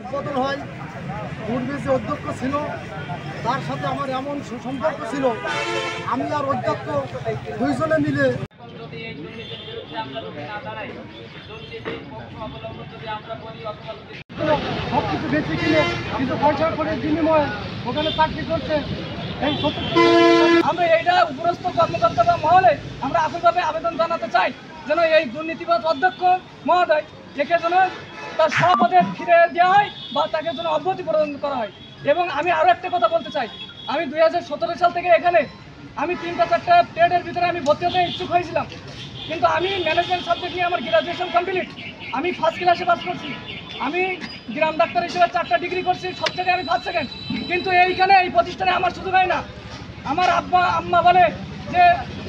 উদ্বোধন হয়। পূর্বে যে অধ্যক্ষ ছিল তার সাথে আমার এমন সুসম্পর্ক ছিল, আমি আর অধ্যক্ষ দুইজনে মিলে সব কিছু বেশি কিনে কিছু পয়সা করে বিনিময়ে ওখানে চাকরি করছে। এই আমরা এইটা উপরস্থ কর্মকর্তা বা মহলে আমরা আকুলভাবে আবেদন জানাতে চাই যেন এই দুর্নীতিবাজ অধ্যক্ষ মহোদয় একে যেন তার সপদে ফিরে দেওয়া হয় বা তাকে যেন অব্যাহতি প্রদান করা হয়। এবং আমি আরও একটা কথা বলতে চাই, আমি 2017 সাল থেকে এখানে আমি 3-4টা ট্রেডের ভিতরে আমি ভর্তি হতে ইচ্ছুক হয়েছিলাম, কিন্তু আমি ম্যানেজমেন্ট সাবজেক্ট নিয়ে আমার গ্রাজুয়েশন কমপ্লিট, আমি ফার্স্ট ক্লাসে পাস করছি, আমি গ্রাম ডাক্তার হিসেবে 4টা ডিগ্রি করছি, সব জায়গায় আমি ফার্স্ট সেকেন্ড, কিন্তু এইখানে এই প্রতিষ্ঠানে আমার সুযোগ হয় না। আমার আব্বা আম্মা বলে যে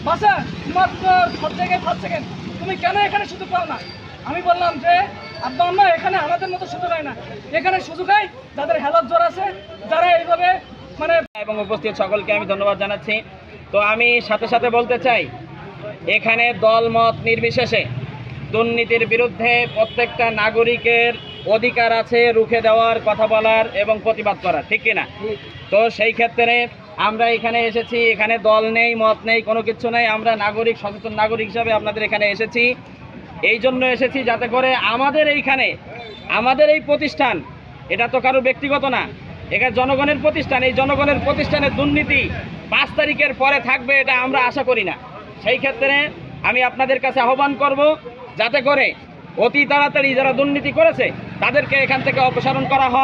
বাসা তোমার তো সব জায়গায় ফার্স্ট সেকেন্ড, তুমি কেন এখানে সুযোগ পাও না? আমি বললাম যে আব্বা আম্মা এখানে আমাদের মতো সুযোগ হয় না, এখানে সুযোগ হয় যাদের হেলার জ্বর আছে, যারা এইভাবে মানে। এবং উপস্থিত সকলকে আমি ধন্যবাদ জানাচ্ছি। তো আমি সাথে সাথে বলতে চাই, এখানে দল মত নির্বিশেষে দুর্নীতির বিরুদ্ধে প্রত্যেকটা নাগরিকের অধিকার আছে রুখে দেওয়ার, কথা বলার এবং প্রতিবাদ করার, ঠিক কিনা? তো সেই ক্ষেত্রে আমরা এখানে এসেছি, এখানে দল নেই, মত নেই, কোনো কিছু নেই, আমরা নাগরিক, সচেতন নাগরিক হিসাবে আপনাদের এখানে এসেছি। এই জন্য এসেছি যাতে করে আমাদের এইখানে, আমাদের এই প্রতিষ্ঠান, এটা তো কারো ব্যক্তিগত না, এটা জনগণের প্রতিষ্ঠান, এই জনগণের প্রতিষ্ঠানের দুর্নীতি 5 তারিখের পরে থাকবে এটা আমরা আশা করি না। সেই ক্ষেত্রে আমি আপনাদের কাছে আহ্বান করব যাতে করে অতি তাড়াতাড়ি যারা দুর্নীতি করেছে তাদেরকে এখান থেকে অপসারণ করা হয়।